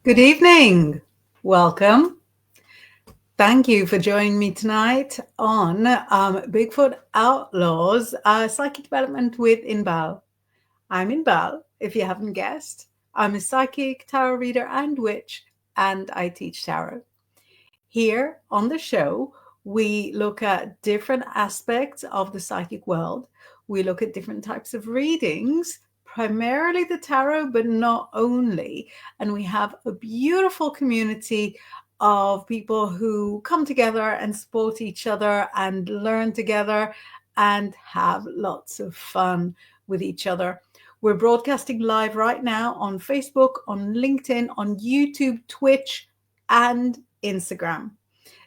Good evening. Welcome. Thank you for joining me tonight on Bigfoot Outlaws Psychic Development with Inbal. I'm Inbal, if you haven't guessed. I'm a psychic, tarot reader, and witch, and I teach tarot. Here on the show, we look at different aspects of the psychic world. We look at different types of readings, primarily the tarot, but not only. And we have a beautiful community of people who come together and support each other and learn together and have lots of fun with each other. We're broadcasting live right now on Facebook, on LinkedIn, on YouTube, Twitch, and Instagram.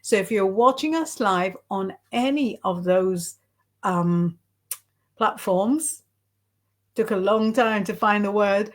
So if you're watching us live on any of those platforms, took a long time to find the word,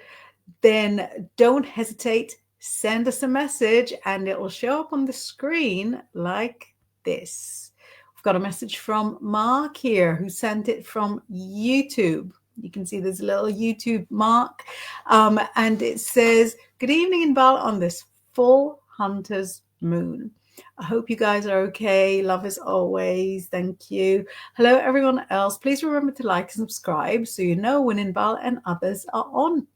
then don't hesitate. Send us a message and it will show up on the screen like this. We've got a message from Mark here who sent it from YouTube. You can see there's a little YouTube mark. And it says, "Good evening, Inbal, on this full hunter's moon. I hope you guys are okay. Love as always. Thank you. Hello, everyone else. Please remember to like and subscribe so you know when Inbal and others are on."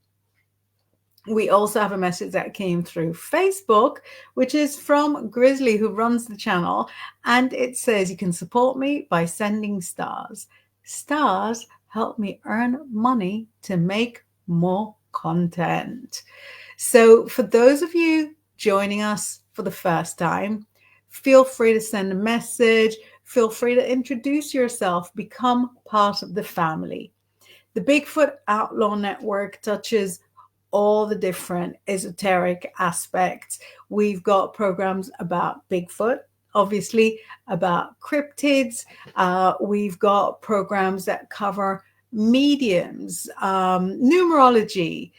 We also have a message that came through Facebook, which is from Grizzly, who runs the channel. And it says, "You can support me by sending stars. Stars help me earn money to make more content." So for those of you joining us for the first time, feel free to send a message. Feel free to introduce yourself. Become part of the family. The Bigfoot Outlaw Network touches all the different esoteric aspects. We've got programs about Bigfoot, obviously, about cryptids. We've got programs that cover mediums, numerology,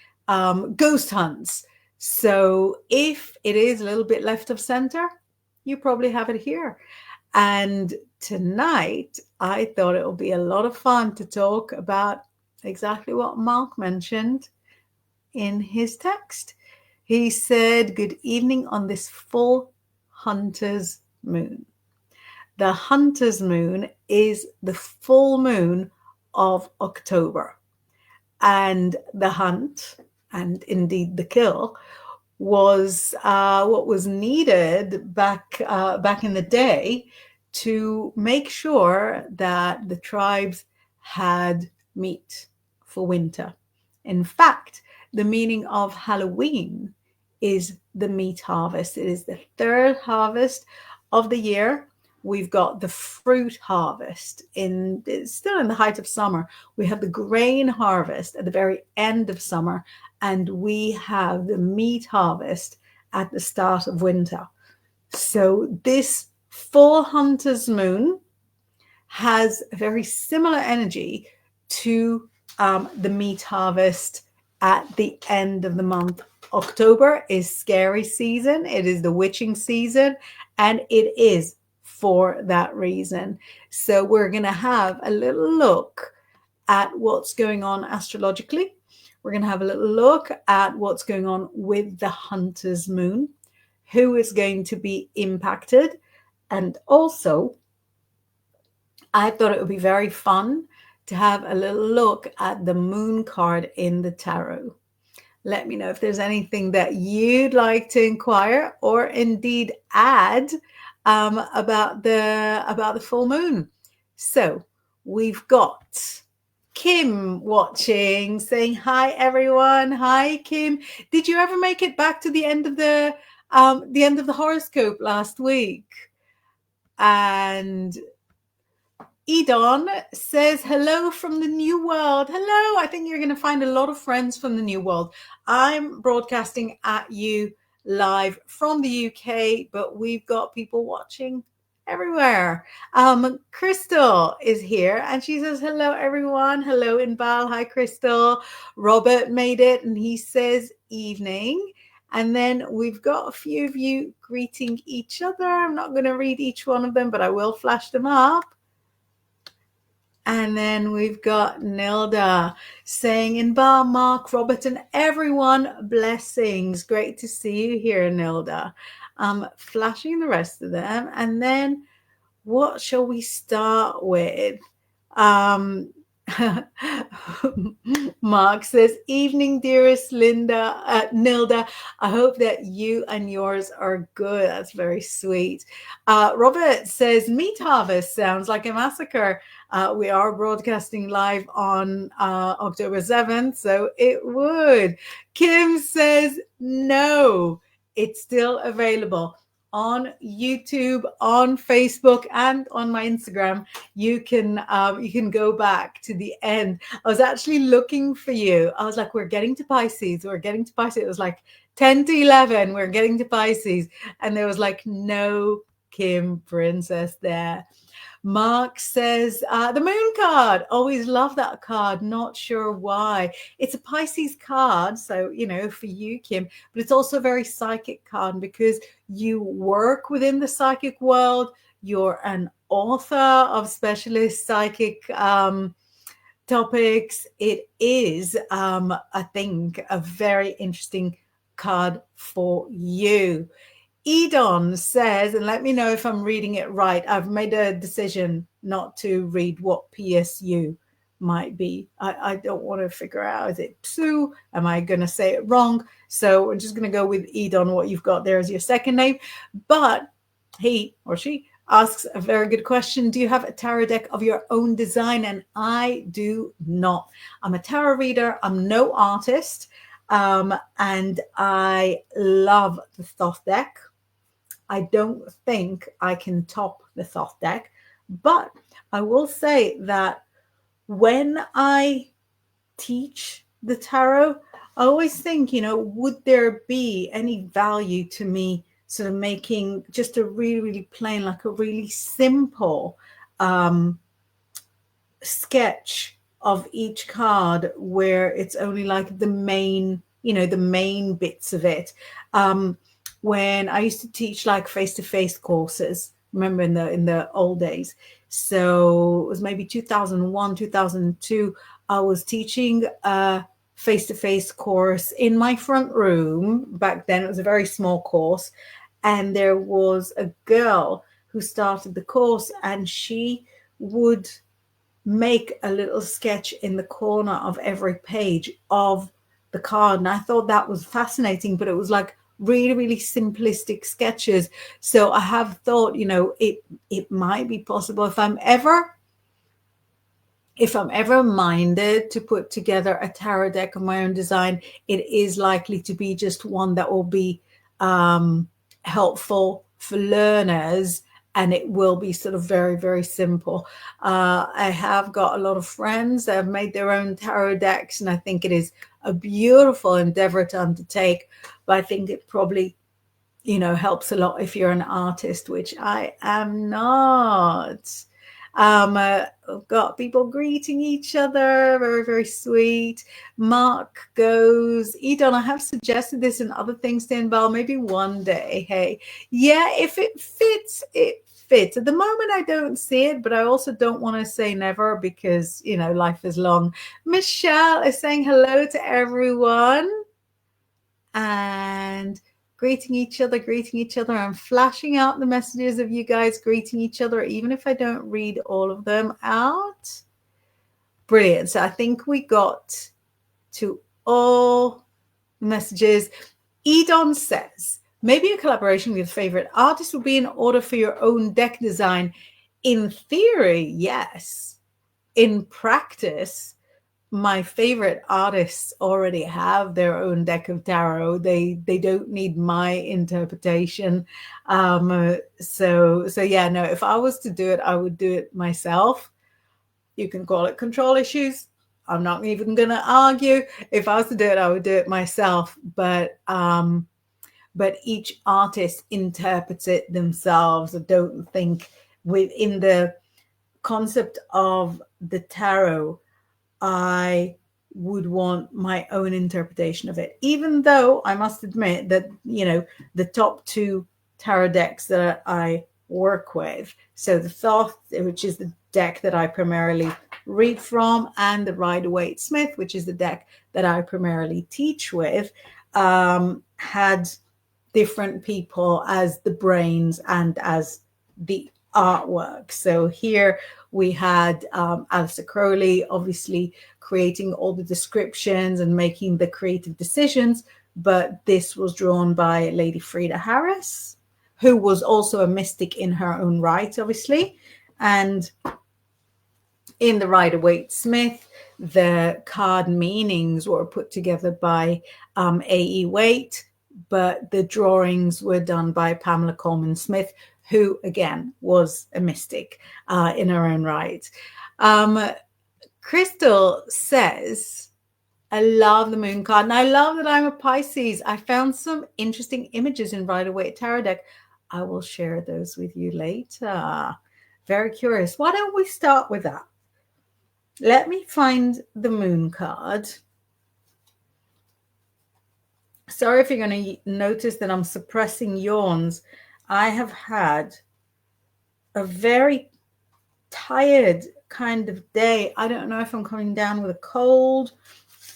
ghost hunts. So if it is a little bit left of center, you probably have it here. And tonight, I thought it would be a lot of fun to talk about exactly what Mark mentioned in his text. He said, "Good evening on this full hunter's moon." The hunter's moon is the full moon of October. And the hunt, and indeed the kill, was what was needed back in the day to make sure that the tribes had meat for winter. In fact, the meaning of Halloween is the meat harvest. It is the third harvest of the year. We've got the fruit harvest it's still in the height of summer. We have the grain harvest at the very end of summer, and we have the meat harvest at the start of winter. So this full hunter's moon has a very similar energy to the meat harvest at the end of the month. October is scary season. It is the witching season, and it is for that reason. So we're going to have a little look at what's going on astrologically. We're going to have a little look at what's going on with the hunter's moon, who is going to be impacted. And also, I thought it would be very fun to have a little look at the moon card in the tarot. Let me know if there's anything that you'd like to inquire or indeed add about the full moon. So we've got Kim watching, saying hi everyone. Hi Kim. Did you ever make it back to the end of the horoscope last week? And Edon says, "Hello from the New World." Hello. I think you're going to find a lot of friends from the New World. I'm broadcasting at you live from the UK, but we've got people watching everywhere. Crystal is here and she says, "Hello, everyone." Hello, Inbal. Hi, Crystal. Robert made it and he says, "Evening." And then we've got a few of you greeting each other. I'm not going to read each one of them, but I will flash them up. And then we've got Nilda saying, Inbal, Mark, Robert, and everyone, blessings. Great to see you here, Nilda. Flashing the rest of them. And then what shall we start with? Mark says, evening, dearest Nilda. I hope that you and yours are good. That's very sweet. Robert says, meat harvest sounds like a massacre. We are broadcasting live on October 7th, so it would. Kim says, no, it's still available on YouTube, on Facebook, and on my Instagram. You can go back to the end. I was actually looking for you. I was like, we're getting to Pisces. We're getting to Pisces. It was like 10 to 11. We're getting to Pisces. And there was like no Kim Princess there. Mark says, the moon card. Always love that card. Not sure why. It's a Pisces card. So, for you, Kim, but it's also a very psychic card because you work within the psychic world. You're an author of specialist psychic topics. It is, I think, a very interesting card for you. Edon says, and let me know if I'm reading it right. I've made a decision not to read what PSU might be. I don't want to figure out, is it Psu? Am I going to say it wrong? So we're just going to go with Edon, what you've got there as your second name. But he or she asks a very good question. Do you have a tarot deck of your own design? And I do not. I'm a tarot reader. I'm no artist. And I love the Thoth deck. I don't think I can top the Thoth deck, but I will say that when I teach the tarot, I always think, would there be any value to me sort of making just a really, really plain, like a really simple sketch of each card where it's only like the main, the main bits of it. When I used to teach like face-to-face courses, remember in the old days. So it was maybe 2001, 2002. I was teaching a face-to-face course in my front room. Back then, it was a very small course. And there was a girl who started the course, and she would make a little sketch in the corner of every page of the card. And I thought that was fascinating, but it was like really, really simplistic sketches. So I have thought, it might be possible if I'm ever minded to put together a tarot deck of my own design, it is likely to be just one that will be helpful for learners, and it will be sort of very, very simple. I have got a lot of friends that have made their own tarot decks, and I think it is a beautiful endeavor to undertake, but I think it probably, helps a lot if you're an artist, which I am not. I've got people greeting each other, very, very sweet. Mark goes, Edon, I have suggested this and other things to Inbal, maybe one day. Hey, yeah, if it fits, it fits. At the moment, I don't see it, but I also don't want to say never because, life is long. Michelle is saying hello to everyone and greeting each other. I'm flashing out the messages of you guys greeting each other, even if I don't read all of them out. Brilliant. So I think we got to all messages. Edon says, maybe a collaboration with a favorite artist would be in order for your own deck design. In theory, yes. In practice, my favorite artists already have their own deck of tarot. They don't need my interpretation. So yeah, no, if I was to do it, I would do it myself. You can call it control issues. I'm not even going to argue. If I was to do it, I would do it myself. But each artist interprets it themselves. I don't think within the concept of the tarot, I would want my own interpretation of it, even though I must admit that, the top two tarot decks that I work with, so the Thoth, which is the deck that I primarily read from, and the Rider-Waite-Smith, which is the deck that I primarily teach with, had different people as the brains and as the artwork. So here we had Aleister Crowley, obviously creating all the descriptions and making the creative decisions, but this was drawn by Lady Freda Harris, who was also a mystic in her own right, obviously. And in the Rider-Waite-Smith, the card meanings were put together by A.E. Waite, but the drawings were done by Pamela Colman Smith, who, again, was a mystic in her own right. Crystal says, I love the moon card, and I love that I'm a Pisces. I found some interesting images in Rider-Waite Tarot deck. I will share those with you later. Very curious. Why don't we start with that? Let me find the moon card. Sorry if you're going to notice that I'm suppressing yawns. I have had a very tired kind of day. I don't know if I'm coming down with a cold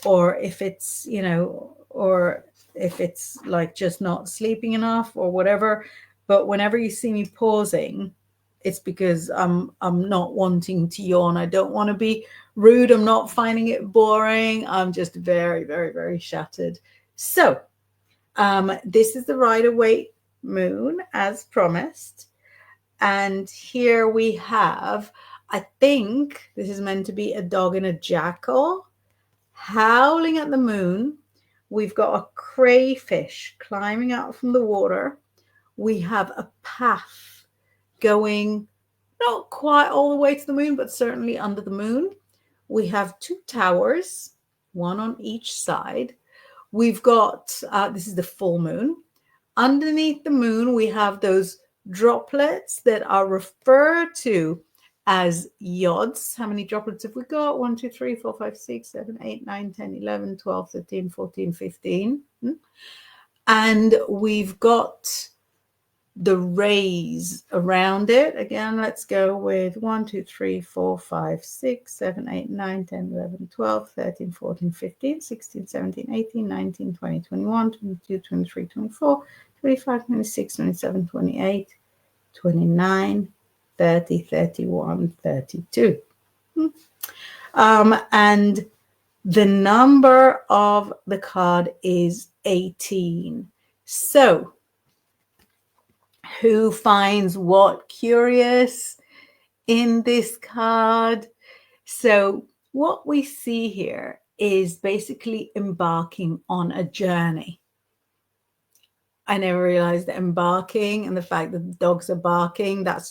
or if it's, you know, or if it's like just not sleeping enough or whatever. But whenever you see me pausing, it's because I'm not wanting to yawn. I don't want to be rude. I'm not finding it boring. I'm just very, very, very shattered. So this is the Rider-Waite moon as promised. And here we have, I think this is meant to be a dog and a jackal howling at the moon. We've got a crayfish climbing out from the water. We have a path going not quite all the way to the moon, but certainly under the moon. We have two towers, one on each side. We've got, this is the full moon. Underneath the moon, we have those droplets that are referred to as yods. How many droplets have we got? 1, 2, 3, 4, 5, 6, 7, 8, 9, 10, 11, 12, 13, 14, 15. And we've got the rays around it. Again, let's go with 1, 2, 3, 4, 5, 6, 7, 8, 9, 10, 11, 12, 13, 14, 15, 16, 17, 18, 19, 20, 21, 22, 23, 24, 25, 26, 27, 28, 29, 30, 31, 32. And the number of the card is 18. So who finds what curious in this card? So what we see here is basically embarking on a journey. I never realized that embarking and the fact that the dogs are barking, that's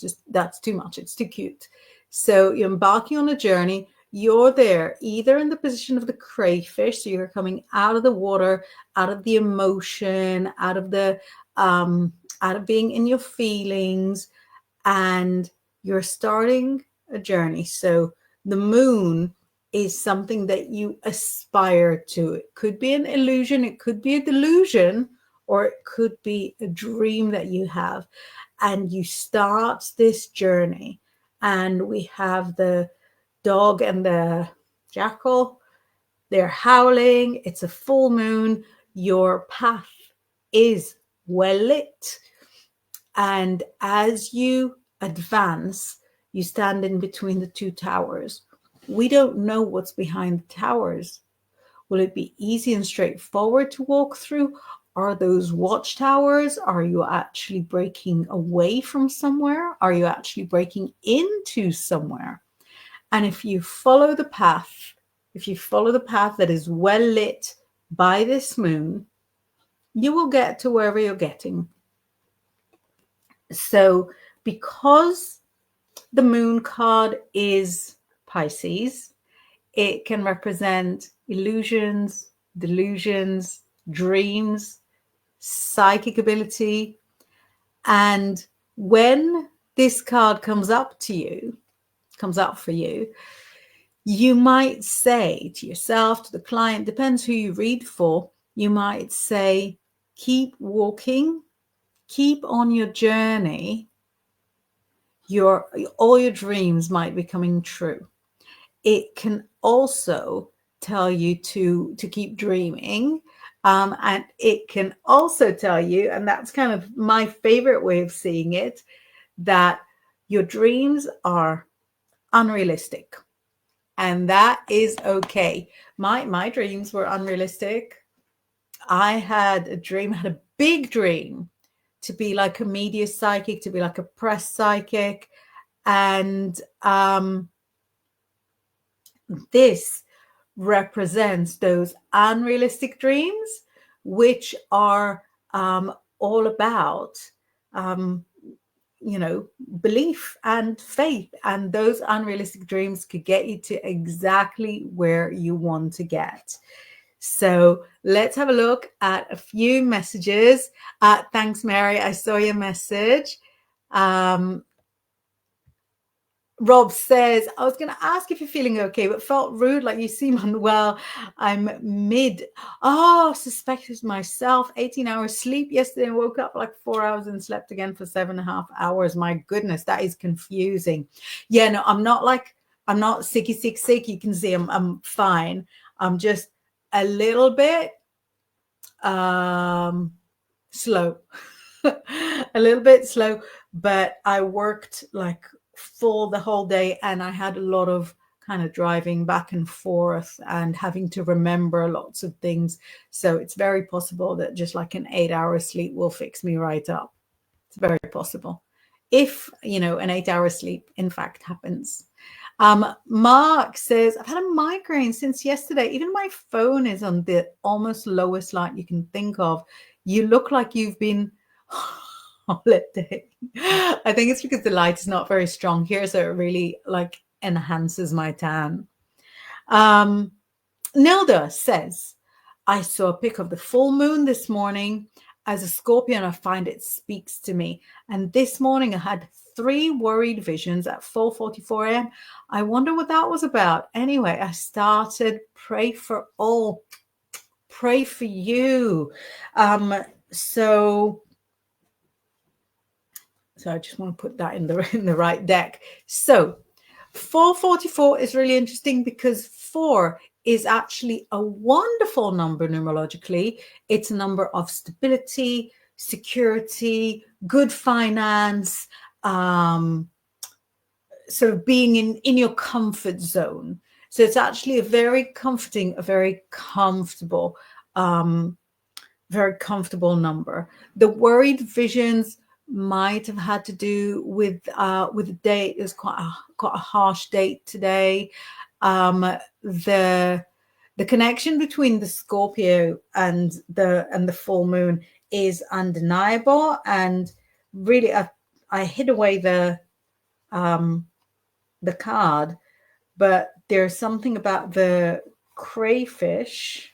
too much. It's too cute. So you're embarking on a journey. You're there either in the position of the crayfish. So you're coming out of the water, out of the emotion, out of being in your feelings, and you're starting a journey. So the moon is something that you aspire to. It could be an illusion. It could be a delusion, or it could be a dream that you have, and you start this journey. And we have the dog and the jackal. They're howling. It's a full moon. Your path is well lit. And as you advance, you stand in between the two towers. We don't know what's behind the towers. Will it be easy and straightforward to walk through? Are those watchtowers? Are you actually breaking away from somewhere? Are you actually breaking into somewhere? And if you follow the path, that is well lit by this moon, you will get to wherever you're getting. So because the moon card is Pisces, it can represent illusions, delusions, dreams, psychic ability. And when this card comes up for you, you might say to yourself, to the client, depends who you read for, you might say, keep walking, keep on your journey. all your dreams might be coming true. It can also tell you to keep dreaming. And it can also tell you, and that's kind of my favorite way of seeing it, that your dreams are unrealistic. And that is okay. My dreams were unrealistic. I had a big dream to be like a media psychic, to be like a press psychic. And this represents those unrealistic dreams, which are all about, um, belief and faith. And those unrealistic dreams could get you to exactly where you want to get. So let's have a look at a few messages. Thanks, Mary. I saw your message. Rob says, I was going to ask if you're feeling okay, but felt rude, like you seem unwell. I'm mid. Oh, suspected myself. 18 hours sleep yesterday and woke up like 4 hours and slept again for 7.5 hours. My goodness, that is confusing. Yeah, no, I'm not sick. You can see I'm fine. I'm just a little bit slow. A little bit slow, but I worked like full the whole day, and I had a lot of kind of driving back and forth and having to remember lots of things. So it's very possible that just like an 8-hour sleep will fix me right up. It's very possible. If, an 8-hour sleep in fact happens. Mark says, I've had a migraine since yesterday. Even my phone is on the almost lowest light you can think of. You look like you've been holiday. I think it's because the light is not very strong here, so it really like enhances my tan. Nilda says, I saw a pic of the full moon this morning. As a Scorpion, I find it speaks to me. And this morning I had 3 worried visions at 4:44 a.m. I wonder what that was about. Anyway, I started pray for all. Pray for you. So I just want to put that in the right deck. So 444 is really interesting because 4 is actually a wonderful number numerologically. It's a number of stability, security, good finance, sort of being in your comfort zone. So it's actually a very comforting, a very comfortable number. The worried visions might have had to do with the date. It was quite a harsh date today. The connection between the Scorpio and the full moon is undeniable, and really I hid away the card, but there's something about the crayfish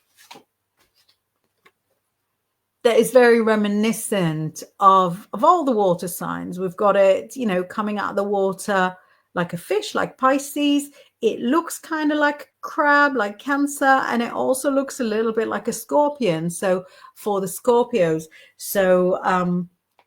that is very reminiscent of all the water signs. We've got it, coming out of the water like a fish, like Pisces. It looks kind of like crab, like Cancer, and it also looks a little bit like a scorpion. So for the Scorpios, so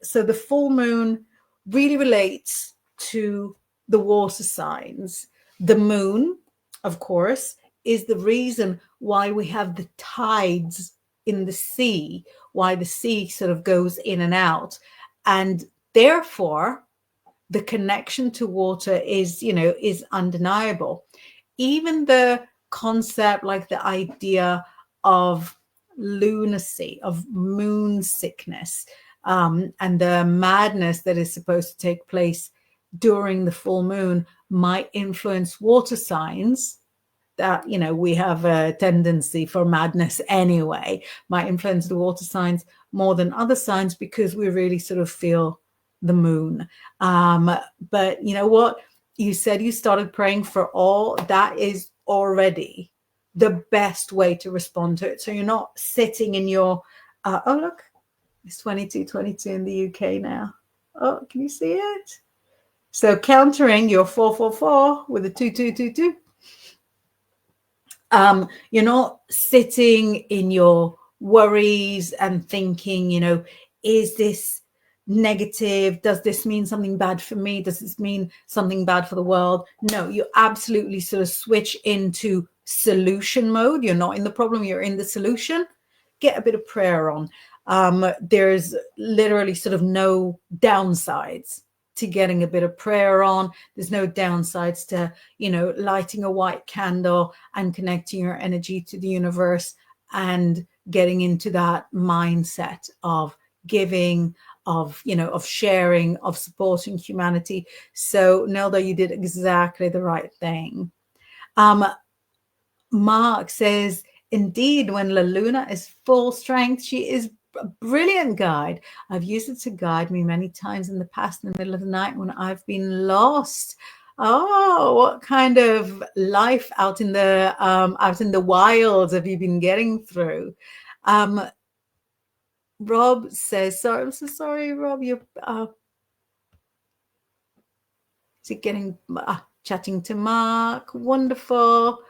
the full moon really relates to the water signs. The moon, of course, is the reason why we have the tides in the sea, why the sea sort of goes in and out. And therefore, the connection to water is undeniable. Even the concept, like the idea of lunacy, of moon sickness, and the madness that is supposed to take place during the full moon might influence water signs that, we have a tendency for madness anyway, might influence the water signs more than other signs because we really sort of feel the moon. But you know what? You said you started praying for all. That is already the best way to respond to it. So you're not sitting in your, oh, look, it's 22:22 in the UK now. Oh, can you see it? So countering your 444 with a 2222. You're not sitting in your worries and thinking, is this negative. Does this mean something bad for me? Does this mean something bad for the world? No, you absolutely sort of switch into solution mode. You're not in the problem, you're in the solution. Get a bit of prayer on. There's literally sort of no downsides to getting a bit of prayer on. There's no downsides to, lighting a white candle and connecting your energy to the universe and getting into that mindset of giving, of sharing, of supporting humanity. So Nelda, you did exactly the right thing. Mark says, indeed, when La Luna is full strength, she is a brilliant guide. I've used it to guide me many times in the past in the middle of the night when I've been lost. Oh, what kind of life out in the wilds have you been getting through? Rob says, sorry, I'm so sorry, Rob, you're is it getting chatting to Mark? Wonderful.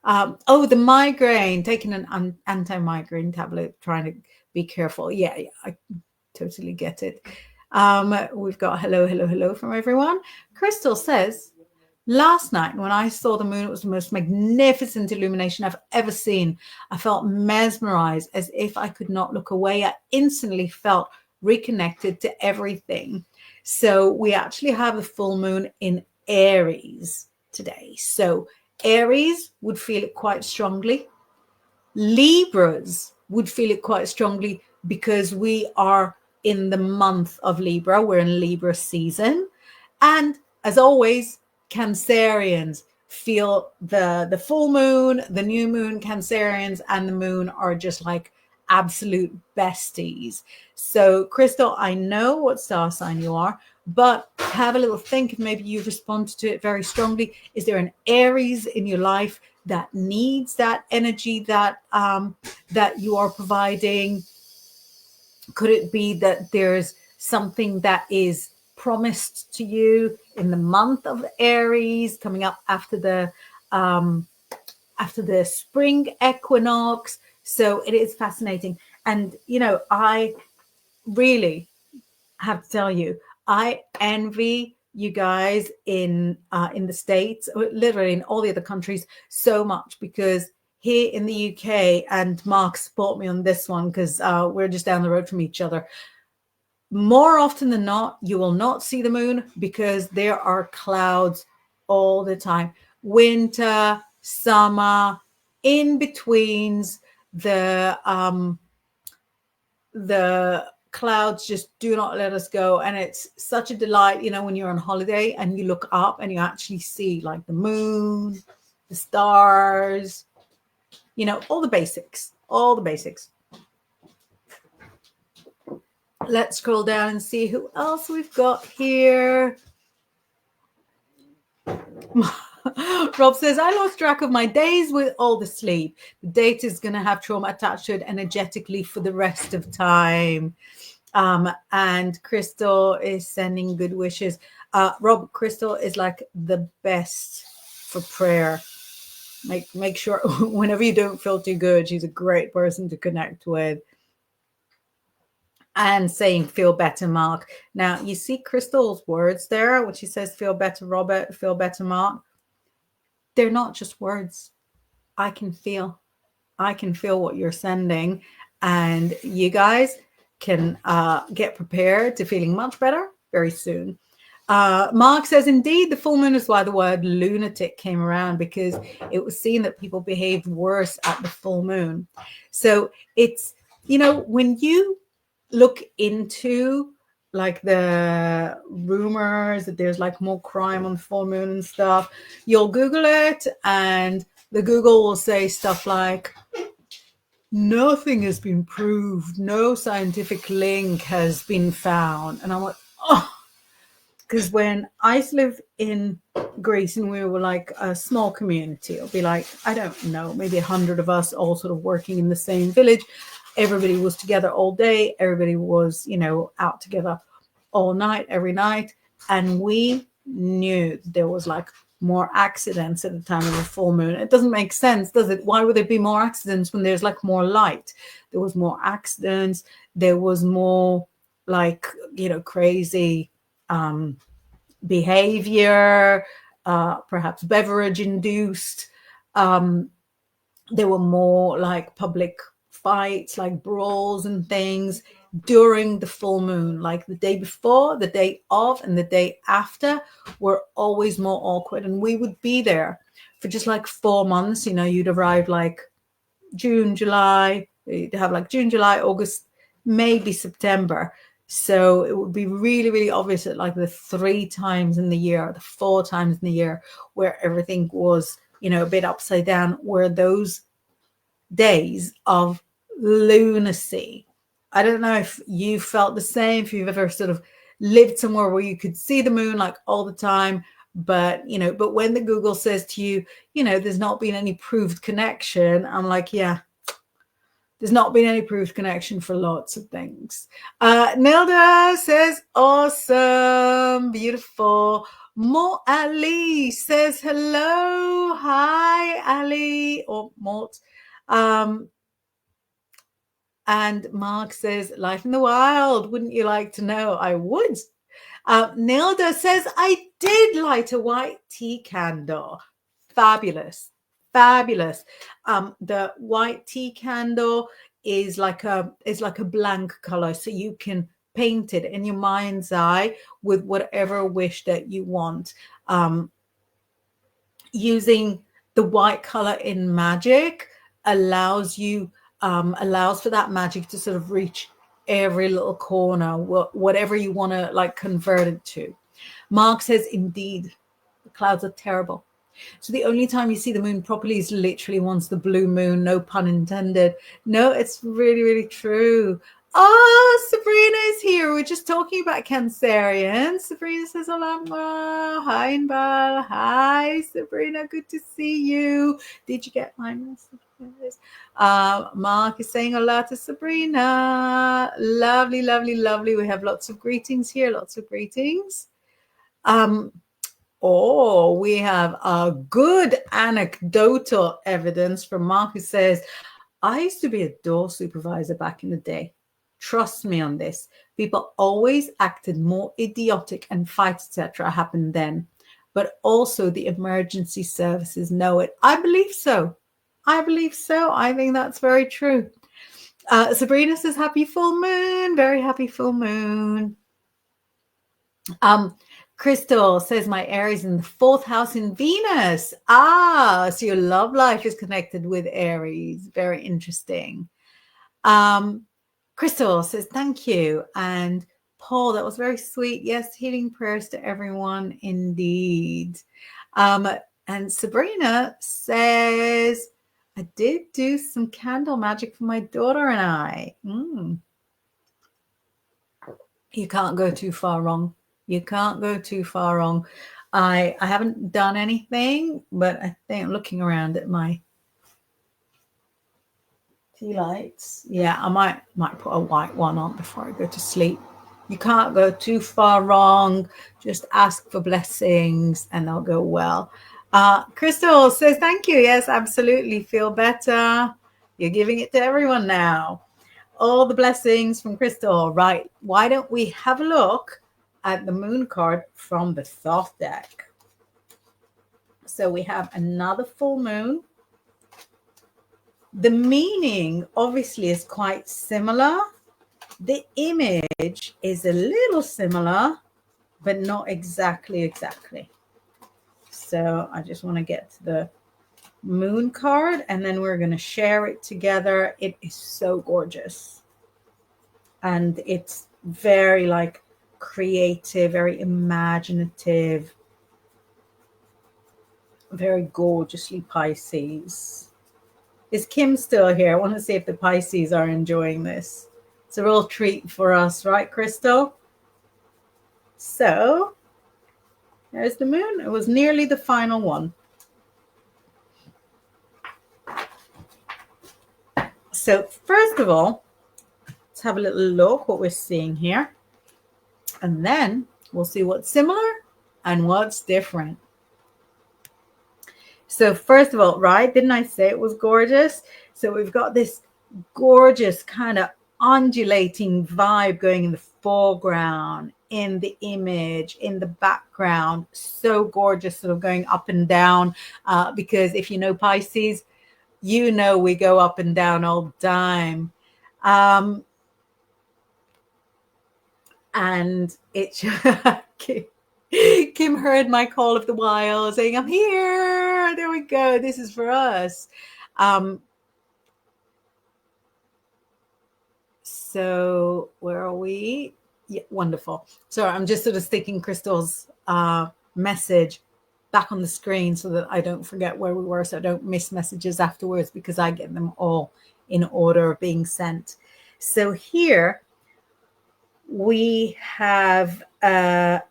The migraine, taking an anti-migraine tablet, trying to be careful. Yeah, I totally get it. We've got hello from everyone. Crystal says, last night when I saw the moon, it was the most magnificent illumination I've ever seen. I felt mesmerized, as if I could not look away. I instantly felt reconnected to everything. So we actually have a full moon in Aries today. So Aries would feel it quite strongly. Libras would feel it quite strongly because we are in the month of Libra. We're in Libra season. And as always, Cancerians feel the full moon, the new moon. Cancerians and the moon are just like absolute besties. So Crystal, I know what star sign you are, but have a little think if maybe you've responded to it very strongly. Is there an Aries in your life that needs that energy that you are providing? Could it be that there's something that is promised to you in the month of Aries coming up after the spring equinox? So it is fascinating. And I really have to tell you, I envy you guys in the States, literally in all the other countries, so much, because here in the UK, and Mark support me on this one because we're just down the road from each other, more often than not, you will not see the moon because there are clouds all the time. Winter, summer, in betweens, the clouds just do not let us go. And it's such a delight, when you're on holiday and you look up and you actually see like the moon, the stars, all the basics. Let's scroll down and see who else we've got here. Rob says, I lost track of my days with all the sleep. The date is going to have trauma attached to it energetically for the rest of time. And Crystal is sending good wishes. Rob, Crystal is like the best for prayer. Make sure whenever you don't feel too good, she's a great person to connect with. And saying, feel better, Mark. Now, you see Crystal's words there, when she says, feel better, Robert, feel better, Mark. They're not just words. I can feel what you're sending. And you guys can get prepared to feeling much better very soon. Mark says, indeed, the full moon is why the word lunatic came around, because it was seen that people behaved worse at the full moon. So it's, when you look into like the rumors that there's like more crime on the full moon and stuff, you'll Google it and the Google will say stuff like, nothing has been proved, no scientific link has been found. And I'm like, oh, because when I used to live in Greece and we were like a small community, it'll be like, I don't know, maybe 100 of us all sort of working in the same village. Everybody was together all day. Everybody was, out together all night, every night. And we knew there was like more accidents at the time of the full moon. It doesn't make sense, does it? Why would there be more accidents when there's like more light? There was more accidents. There was more like, crazy behavior, perhaps beverage induced. There were more like public fights, like brawls and things during the full moon, like the day before, the day of, and the day after were always more awkward. And we would be there for just like 4 months. You'd arrive like June, July, you'd have like June, July, August, maybe September. So it would be really, really obvious that like the 3 times in the year, the 4 times in the year where everything was, a bit upside down, were those days of lunacy. I don't know if you felt the same, if you've ever sort of lived somewhere where you could see the moon like all the time, but when the Google says to you, there's not been any proved connection, I'm like, yeah, there's not been any proved connection for lots of things. Nilda says, awesome, beautiful. Mo Ali says, hello. Hi, Ali, or Mort. And Mark says, life in the wild. Wouldn't you like to know? I would. Nilda says, I did light a white tea candle. Fabulous. Fabulous. The white tea candle is like a blank color, so you can paint it in your mind's eye with whatever wish that you want. Using the white color in magic allows for that magic to sort of reach every little corner, whatever you want to like convert it to. Mark says, indeed, the clouds are terrible. So the only time you see the moon properly is literally once the blue moon, no pun intended. No, it's really, really true. Oh, Sabrina is here. We're just talking about Cancerians. Sabrina says, hola, hi, Inbal. Hi, Sabrina. Good to see you. Did you get my messages? Mark is saying hola to Sabrina. Lovely, lovely, lovely. We have lots of greetings here. Lots of greetings. We have a good anecdotal evidence from Mark, who says, I used to be a door supervisor back in the day. Trust me on this. People always acted more idiotic and fights, etc. happened then. But also the emergency services know it. I believe so. I believe so. I think that's very true. Sabrina says, happy full moon. Very happy full moon. Crystal says, my Aries in the 4th house in Venus. So your love life is connected with Aries. Very interesting. Crystal says, thank you. And Paul, that was very sweet. Yes, healing prayers to everyone indeed. And Sabrina says, I did do some candle magic for my daughter and I. You can't go too far wrong. You can't go too far wrong. I haven't done anything, but I think I'm looking around at my tea lights. Yeah, I might put a white one on before I go to sleep. You can't go too far wrong. Just ask for blessings and they'll go well. Crystal says, thank you. Yes, absolutely. Feel better. You're giving it to everyone now. All the blessings from Crystal. Right. Why don't we have a look at the moon card from the Thoth deck? So we have another full moon. The meaning obviously is quite similar. The image is a little similar, but not exactly. So I just want to get to the moon card and then we're going to share it together. It is so gorgeous. And it's very like creative, very imaginative, very gorgeously Pisces. Is Kim still here? I want to see if the Pisces are enjoying this. It's a real treat for us, right, Crystal? So there's the moon. It was nearly the final one. So first of all, let's have a little look what we're seeing here. And then we'll see what's similar and what's different. So first of all, right, didn't I say it was gorgeous? So we've got this gorgeous kind of undulating vibe going in the foreground, in the image, in the background. So gorgeous, sort of going up and down. Because if you know Pisces, you know we go up and down all the time. And it Kim heard my call of the wild saying, I'm here. There we go. This is for us. So where are we? Yeah, wonderful. So I'm just sort of sticking Crystal's message back on the screen so that I don't forget where we were, so I don't miss messages afterwards, because I get them all in order of being sent. So here we have a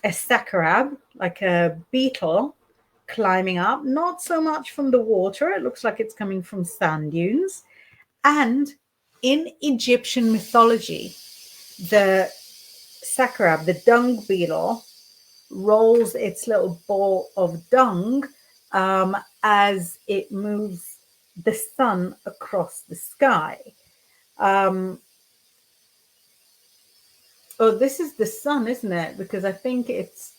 saccharab, like a beetle climbing up, not so much from the water. It looks like it's coming from sand dunes. And in Egyptian mythology, the saccharab, the dung beetle, rolls its little ball of dung as it moves the sun across the sky. Oh, this is the sun, isn't it? Because I think is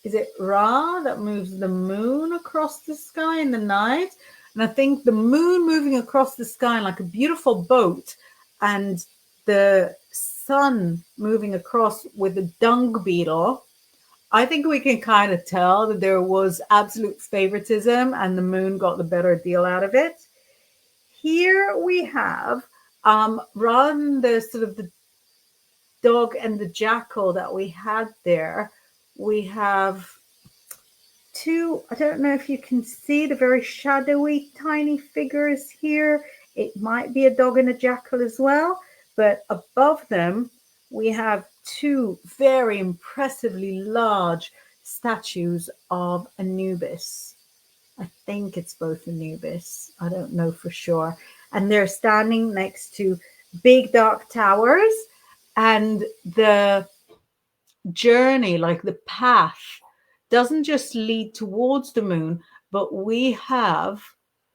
it Ra that moves the moon across the sky in the night? And I think the moon moving across the sky like a beautiful boat, and the sun moving across with the dung beetle. I think we can kind of tell that there was absolute favoritism and the moon got the better deal out of it. Here we have, rather than the sort of the dog and the jackal that we had there, we have two, I don't know if you can see the very shadowy tiny figures here. It might be a dog and a jackal as well, but above them we have two very impressively large statues of Anubis. I think it's both Anubis. I don't know for sure. And they're standing next to big dark towers, and the journey, like the path, doesn't just lead towards the moon, but we have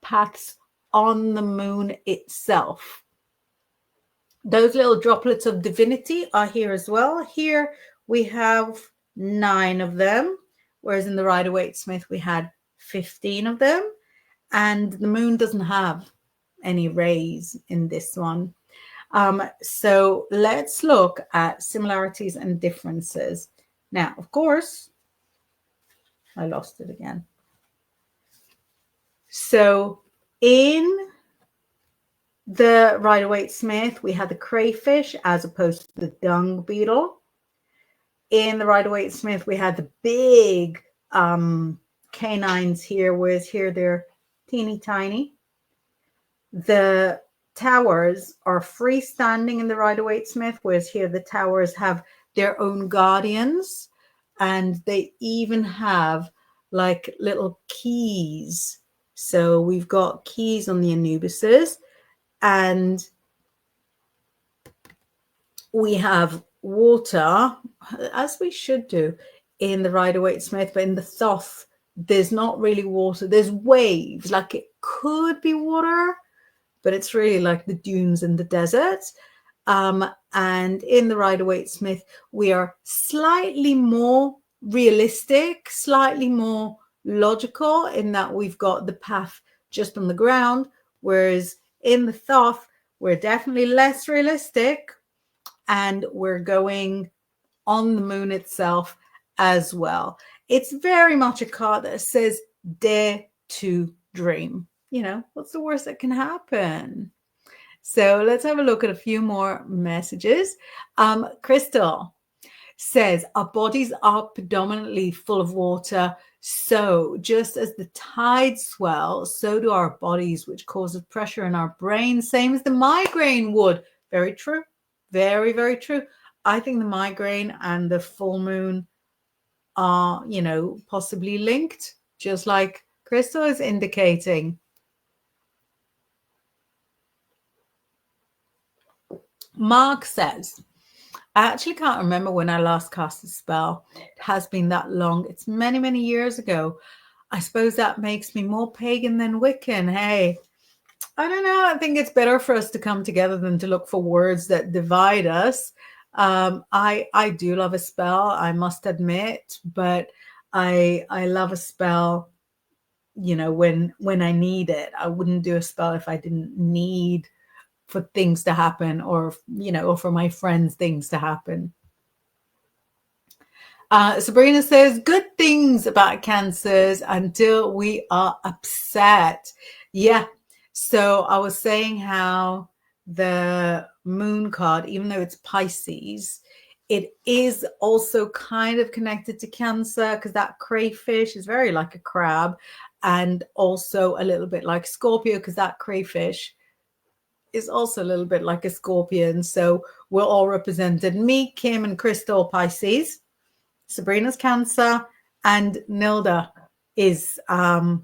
paths on the moon itself. Those little droplets of divinity are here as well. Here we have 9 of them, whereas in the Rider-Waite-Smith we had 15 of them. And the moon doesn't have any rays in this one. So let's look at similarities and differences. Now, of course, I lost it again. So in the Rider-Waite-Smith, we had the crayfish as opposed to the dung beetle. In the Rider-Waite-Smith, we had the big canines here, whereas here they're teeny tiny. The towers are freestanding in the Rider-Waite-Smith, whereas here the towers have their own guardians, and they even have like little keys. So we've got keys on the Anubises, and we have water, as we should do, in the Rider-Waite-Smith, but in the Thoth, there's not really water. There's waves, like it could be water, but it's really like the dunes in the desert. And in the Rider-Waite-Smith, we are slightly more realistic, slightly more logical in that we've got the path just on the ground, whereas in the Thoth, we're definitely less realistic, and we're going on the moon itself as well. It's very much a card that says, dare to dream. You know, what's the worst that can happen? So let's have a look at a few more messages. Crystal says, our bodies are predominantly full of water. So just as the tides swell, so do our bodies, which causes pressure in our brain, same as the migraine would. Very true. Very, very true. I think the migraine and the full moon are, you know, possibly linked, just like Crystal is indicating. Mark says, I actually can't remember when I last cast a spell. It has been that long. It's many, many years ago. I suppose that makes me more pagan than Wiccan. Hey, I don't know. I think it's better for us to come together than to look for words that divide us. I do love a spell, I must admit, but I love a spell, you know, when I need it. I wouldn't do a spell if I didn't need for things to happen, or you know, or for my friends things to happen. Sabrina says, good things about cancers until we are upset. Yeah. So I was saying how the moon card, even though it's Pisces, it is also kind of connected to Cancer, because that crayfish is very like a crab, and also a little bit like Scorpio, because that crayfish is also a little bit like a scorpion. So we're all represented. Me, Kim, and Crystal, Pisces. Sabrina's Cancer, and Nilda is a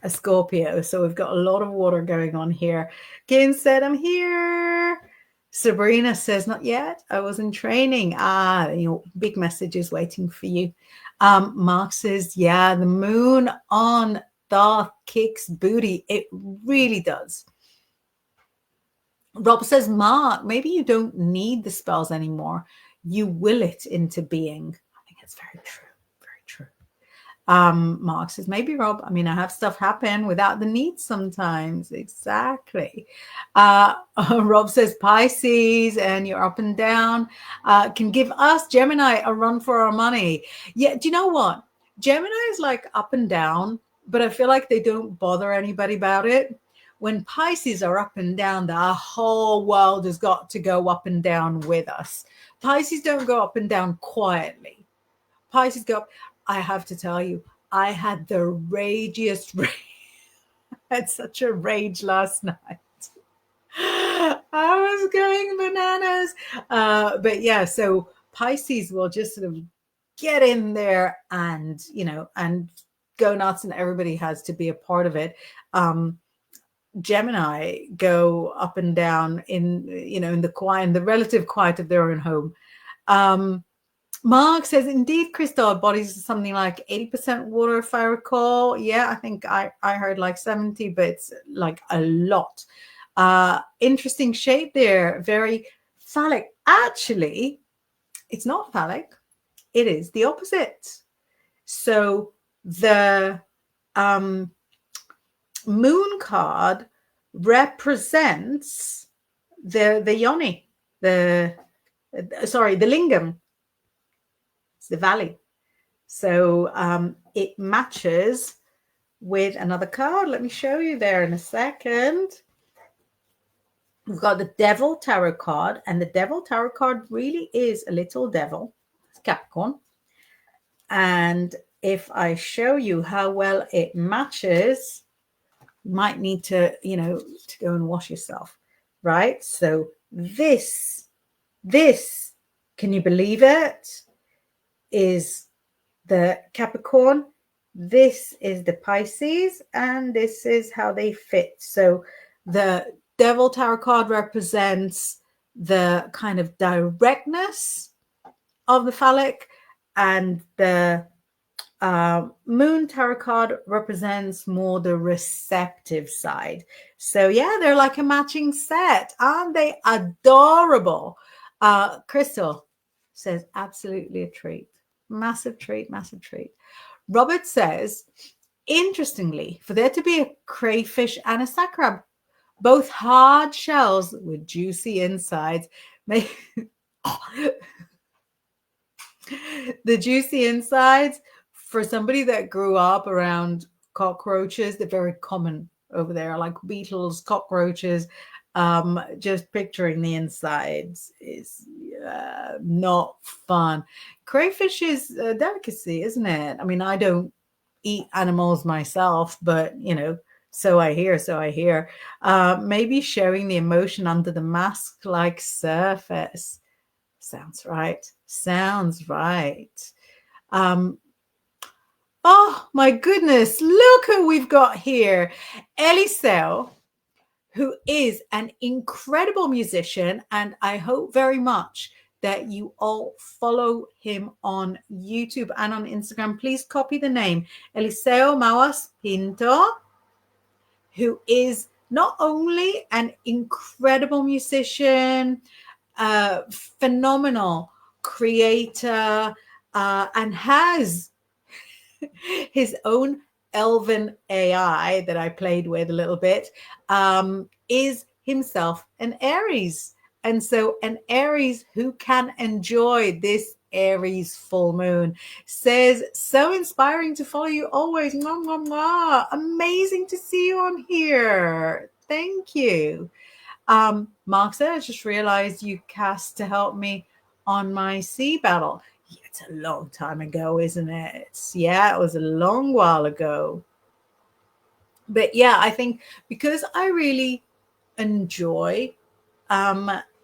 Scorpio. So we've got a lot of water going on here. Kim said, I'm here. Sabrina says, not yet. I was in training. You know, big messages waiting for you. Mark says, yeah, the moon on Darth kicks booty. It really does. Rob says, Mark, maybe you don't need the spells anymore. You will it into being. I think that's very true. Very true. Mark says, maybe, Rob. I mean, I have stuff happen without the need sometimes. Exactly. Rob says, Pisces, and you're up and down, can give us, Gemini, a run for our money. Yeah, do you know what? Gemini is like up and down, but I feel like they don't bother anybody about it. When Pisces are up and down, the whole world has got to go up and down with us. Pisces don't go up and down quietly. Pisces go up. I have to tell you, I had the ragiest rage. I had such a rage last night. I was going bananas. But yeah, so Pisces will just sort of get in there and, you know, and go nuts, and everybody has to be a part of it. Gemini go up and down in, you know, in the quiet, in the relative quiet of their own home. Mark says, indeed, Crystal, our bodies are something like 80% water, if I recall. Yeah, I think I heard like 70, but it's like a lot. Interesting shape there, very phallic. Actually, it's not phallic. It is the opposite. So the moon card represents the yoni, the lingam. It's the valley. So it matches with another card. Let me show you there in a second. We've got the Devil Tarot card, and the Devil Tarot card really is a little devil. It's Capricorn. And if I show you how well it matches, you might need to, you know, to go and wash yourself, right? So this, can you believe it, is the Capricorn. This is the Pisces, and this is how they fit. So the Devil Tarot card represents the kind of directness of the phallic, and the Moon Tarot card represents more the receptive side. So yeah, they're like a matching set. Aren't they adorable? Crystal says, absolutely a treat. Massive treat, massive treat. Robert says, interestingly, for there to be a crayfish and a sack crab, both hard shells with juicy insides, may the juicy insides, for somebody that grew up around cockroaches, they're very common over there, like beetles, cockroaches. Just picturing the insides is not fun. Crayfish is a delicacy, isn't it? I mean, I don't eat animals myself, but you know, so I hear, so I hear. Maybe showing the emotion under the mask-like surface. Sounds right. Sounds right. Oh my goodness, look who we've got here. Eliseo, who is an incredible musician, and I hope very much that you all follow him on YouTube and on Instagram. Please copy the name Eliseo Mauas Pinto, who is not only an incredible musician, phenomenal creator, and has his own elven AI that I played with a little bit, is himself an Aries. And so, an Aries who can enjoy this Aries full moon says, so inspiring to follow you always. Mwah, mwah, mwah. Amazing to see you on here. Thank you. Mark said, I just realized you cast to help me on my sea battle. It's a long time ago, isn't it? Yeah, it was a long while ago. But yeah, I think because I really enjoy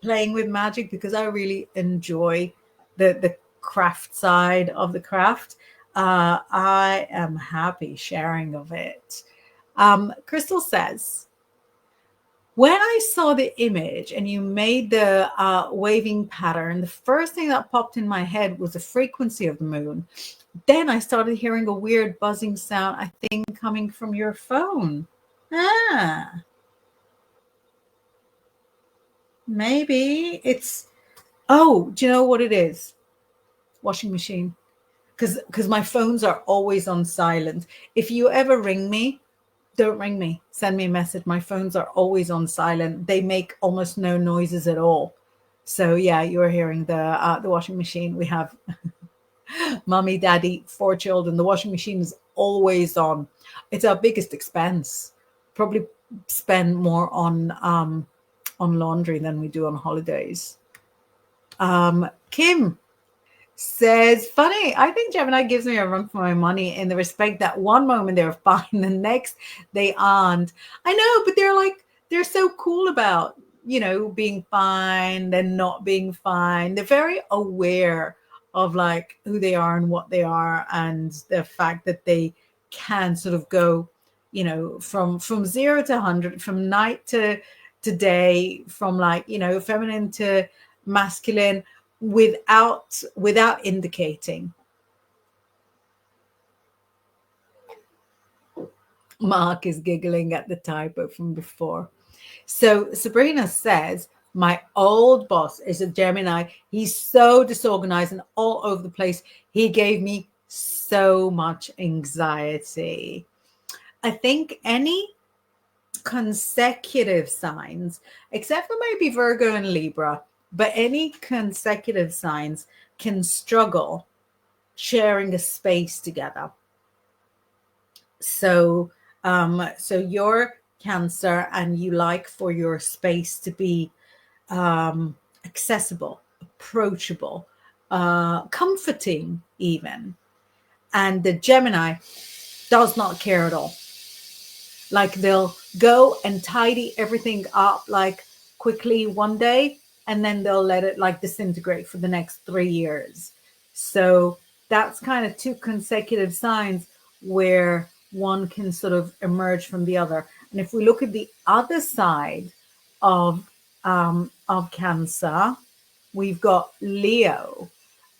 playing with magic, because I really enjoy the craft side of the craft, I am happy sharing of it. Crystal says, when I saw the image and you made the waving pattern, the first thing that popped in my head was the frequency of the moon. Then I started hearing a weird buzzing sound, I think coming from your phone. Ah, maybe it's, oh, do you know what it is? Washing machine. Because my phones are always on silent. If you ever ring me, don't ring me. Send me a message. My phones are always on silent. They make almost no noises at all. So yeah, you're hearing the washing machine. We have mommy, daddy, 4 children. The washing machine is always on. It's our biggest expense. Probably spend more on laundry than we do on holidays. Kim says, funny, I think Gemini gives me a run for my money in the respect that one moment they're fine, the next they aren't. I know, but they're so cool about, being fine, then not being fine. They're very aware of like who they are and what they are, and the fact that they can sort of go, from 0 to 100, from night to day, from like, feminine to masculine, without indicating. Mark is giggling at the typo from before. So Sabrina says, my old boss is a Gemini. He's so disorganized and all over the place. He gave me so much anxiety. I think any consecutive signs, except for maybe Virgo and Libra, but any consecutive signs can struggle sharing a space together. So you're Cancer and you like for your space to be accessible, approachable, comforting even. And the Gemini does not care at all. Like they'll go and tidy everything up like quickly one day, and then they'll let it like disintegrate for the next 3 years. So that's kind of 2 consecutive signs where one can sort of emerge from the other. And if we look at the other side of Cancer, we've got Leo,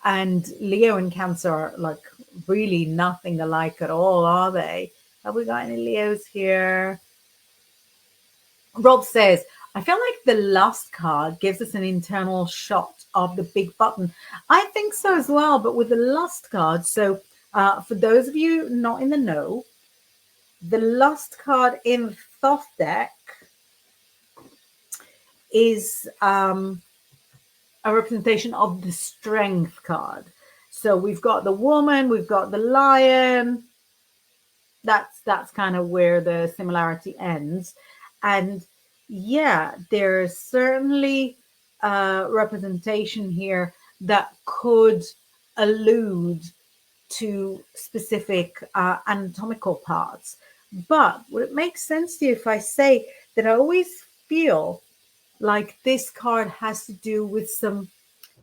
and Leo and Cancer are like really nothing alike at all, are they? Have we got any Leos here? Rob says, I feel like the Lust card gives us an internal shot of the big button. I think so as well, but with the Lust card. So for those of you not in the know, the Lust card in Thoth deck is a representation of the Strength card. So we've got the woman, we've got the lion. That's kind of where the similarity ends. And yeah, there's certainly a representation here that could allude to specific anatomical parts. But would it make sense to you if I say that I always feel like this card has to do with some,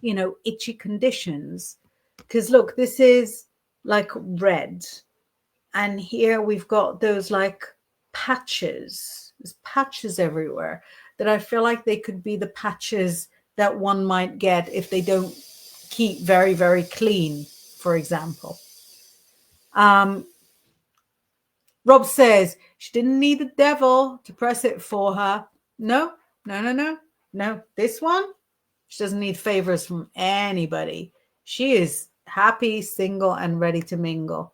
itchy conditions? Because look, this is like red. And here we've got those like patches. There's patches everywhere that I feel like they could be the patches that one might get if they don't keep very, very clean, for example. Rob says she didn't need the devil to press it for her. No, no, no, no, no. This one, she doesn't need favors from anybody. She is happy, single, and ready to mingle.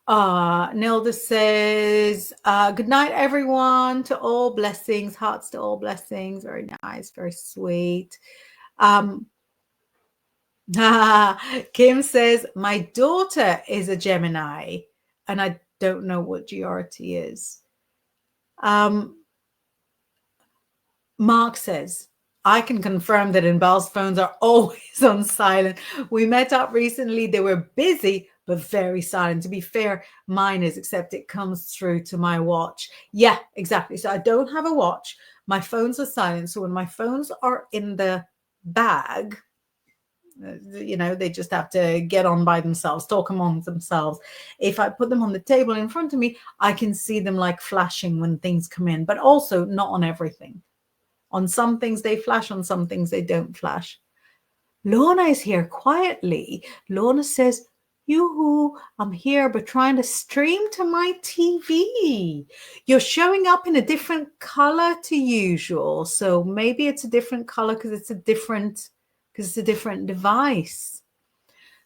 Nilda says, good night, everyone, to all blessings, hearts to all blessings. Very nice, very sweet. Kim says, my daughter is a Gemini, and I don't know what Giorti is. Mark says, I can confirm that Inbal's phones are always on silent. We met up recently. They were busy, but very silent. To be fair, mine is, except it comes through to my watch. Yeah, exactly. So I don't have a watch. My phones are silent. So when my phones are in the bag, they just have to get on by themselves, talk among themselves. If I put them on the table in front of me, I can see them like flashing when things come in, but also not on everything. On some things they flash, on some things they don't flash. Lorna is here quietly. Lorna says, yoo-hoo, I'm here, but trying to stream to my TV. You're showing up in a different color to usual. So maybe it's a different color because it's a different device.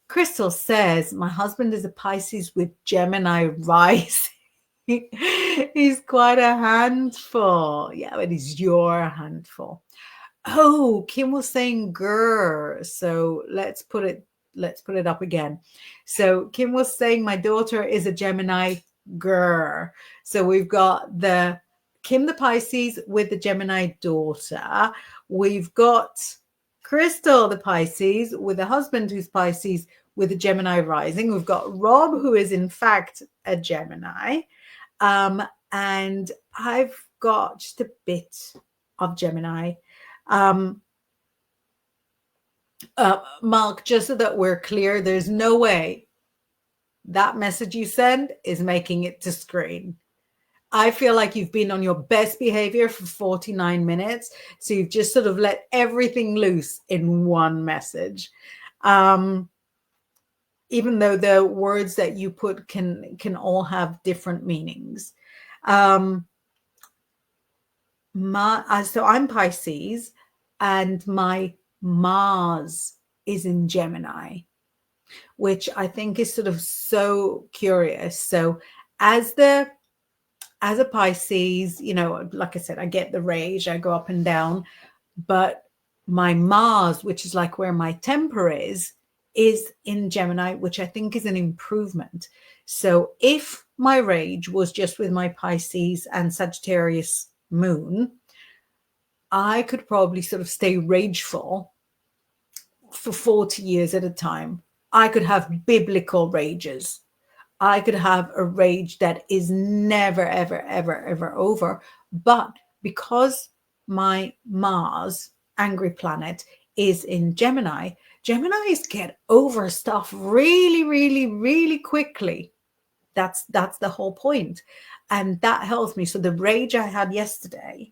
Crystal says, my husband is a Pisces with Gemini rising. He's quite a handful. Yeah, but he's your handful. Oh, Kim was saying grr. So let's put it up again. So Kim was saying my daughter is a Gemini grr. So we've got the Kim the Pisces with the Gemini daughter. We've got Crystal the Pisces with a husband who's Pisces with a Gemini rising. We've got Rob, who is in fact a Gemini. And I've got just a bit of Gemini. Mark, just so that we're clear, there's no way that message you send is making it to screen. I feel like you've been on your best behavior for 49 minutes. So you've just sort of let everything loose in one message. Even though the words that you put can all have different meanings. So I'm Pisces, and my Mars is in Gemini, which I think is sort of so curious. So as a Pisces, like I said, I get the rage, I go up and down, but my Mars, which is like where my temper is in Gemini, which I think is an improvement. So if my rage was just with my Pisces and Sagittarius moon, I could probably sort of stay rageful for 40 years at a time. I could have biblical rages. I could have a rage that is never, ever, ever, ever over. But because my Mars, angry planet, is in Gemini, Geminis get over stuff really, really, really quickly. That's the whole point. And that helps me. So the rage I had yesterday,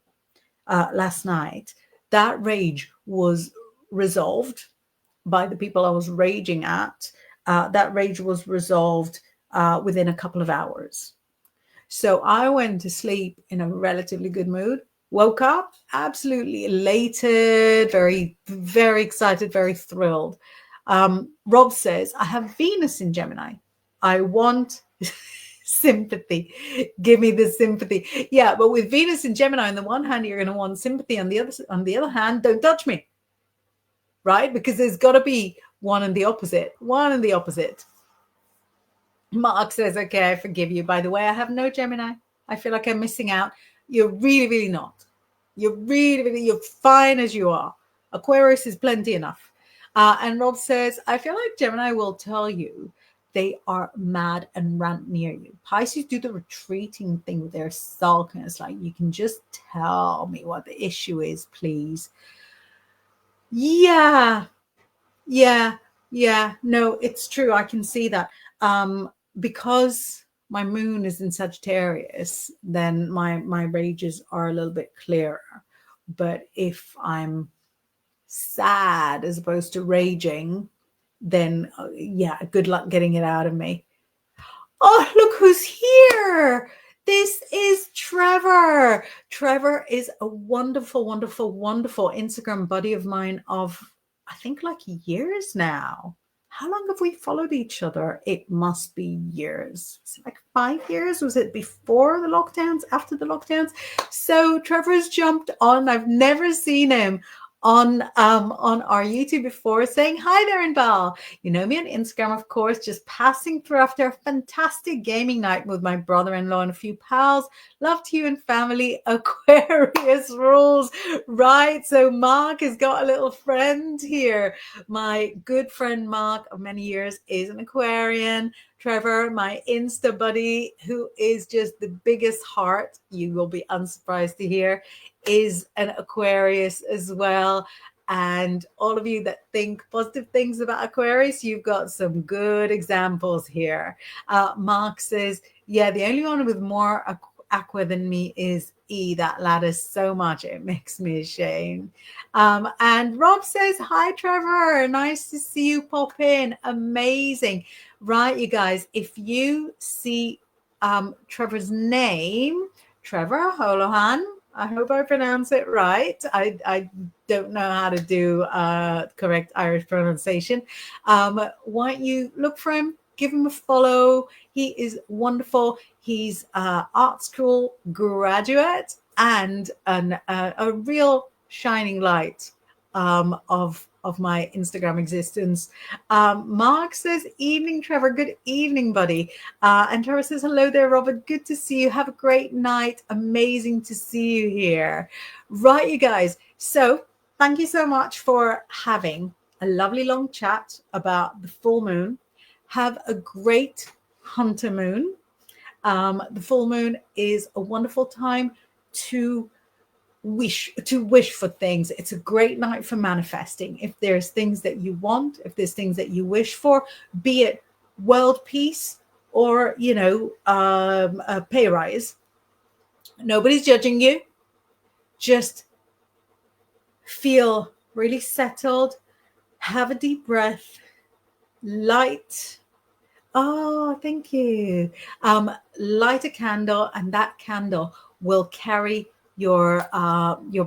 last night, that rage was resolved by the people I was raging at. That rage was resolved within a couple of hours. So I went to sleep in a relatively good mood, woke up absolutely elated, very, very excited, very thrilled. Rob says, I have Venus in Gemini. I want sympathy. Give me the sympathy. Yeah, but with Venus in Gemini, on the one hand, you're going to want sympathy. On the other hand, don't touch me. Right? Because there's got to be one and the opposite. One and the opposite. Mark says, okay, I forgive you. By the way, I have no Gemini. I feel like I'm missing out. You're really, really not. You're fine as you are. Aquarius is plenty enough. And Rob says, I feel like Gemini will tell you they are mad and rant near you. Pisces do the retreating thing with their sulkiness. Like, you can just tell me what the issue is, please. Yeah. No, it's true. I can see that. Because my moon is in Sagittarius, then my rages are a little bit clearer. But if I'm sad as opposed to raging, then yeah, good luck getting it out of me. Oh, look who's here. This is Trevor. Trevor is a wonderful, wonderful, wonderful Instagram buddy of mine of, I think, like years now. How long have we followed each other? It must be years. Is it like 5 years? Was it before the lockdowns, after the lockdowns? So Trevor's jumped on. I've never seen him on our YouTube before, saying hi there, Inbal. You know me on Instagram, of course, just passing through after a fantastic gaming night with my brother-in-law and a few pals. Love to you and family. Aquarius rules, right? So Mark has got a little friend here. My good friend Mark of many years is an Aquarian. Trevor, my Insta buddy, who is just the biggest heart, you will be unsurprised to hear, is an Aquarius as well. And all of you that think positive things about Aquarius, you've got some good examples here. Mark says, yeah, the only one with more aqua than me is E. That ladders so much, it makes me ashamed. And Rob says, hi, Trevor. Nice to see you pop in. Amazing. Right, you guys, if you see Trevor's name, Trevor Holohan, I hope I pronounce it right. I don't know how to do correct Irish pronunciation. Why don't you look for him, give him a follow. He is wonderful. He's an art school graduate and a real shining light of my Instagram existence. Mark says, evening, Trevor. Good evening, buddy. And Trevor says, hello there, Robert. Good to see you. Have a great night. Amazing to see you here. Right, you guys. So thank you so much for having a lovely long chat about the full moon. Have a great hunter moon. The full moon is a wonderful time to wish for things. It's a great night for manifesting. If there's things that you want, if there's things that you wish for, be it world peace or, you know, a pay rise, nobody's judging you. Just feel really settled, have a deep breath, light. Oh, thank you. Light a candle, and that candle will carry your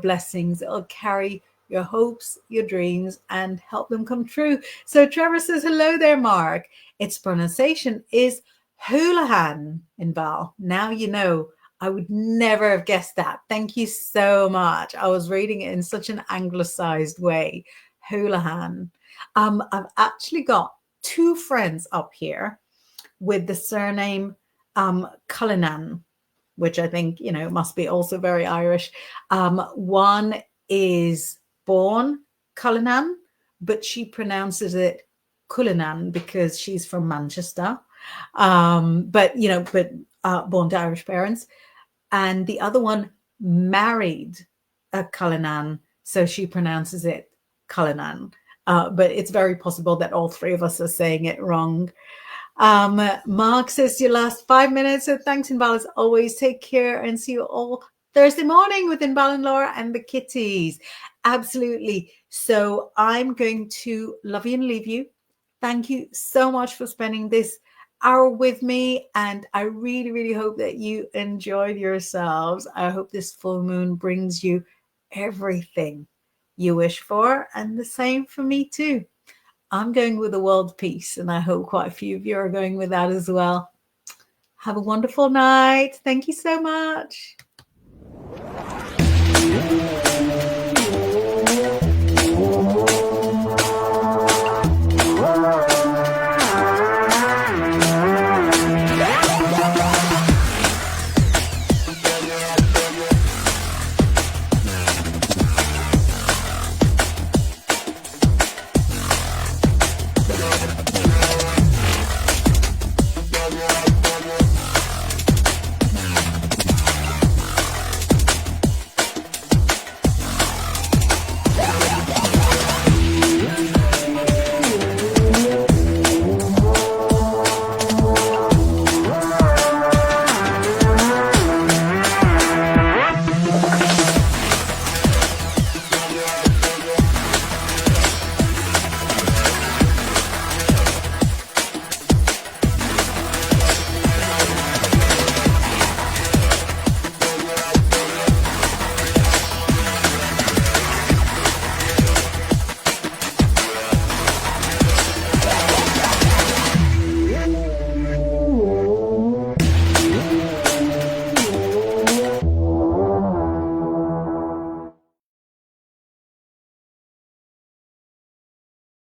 blessings. It'll carry your hopes, your dreams, and help them come true. So Trevor says, hello there, Mark. Its pronunciation is Houlihan in Val. Now you know. I would never have guessed that. Thank you so much. I was reading it in such an anglicized way. Houlihan. I've actually got 2 friends up here with the surname Cullinan, which I think, you know, must be also very Irish. One is born Cullinan, but she pronounces it Cullinan because she's from Manchester. But born to Irish parents. And the other one married a Cullinan, so she pronounces it Cullinan. But it's very possible that all 3 of us are saying it wrong. Mark says your last 5 minutes. So thanks, Inbal, as always. Take care and see you all Thursday morning with Inbal and Laura and the kitties. Absolutely. So I'm going to love you and leave you. Thank you so much for spending this hour with me. And I really, really hope that you enjoyed yourselves. I hope this full moon brings you everything you wish for. And the same for me too. I'm going with the world peace, and I hope quite a few of you are going with that as well. Have a wonderful night. Thank you so much.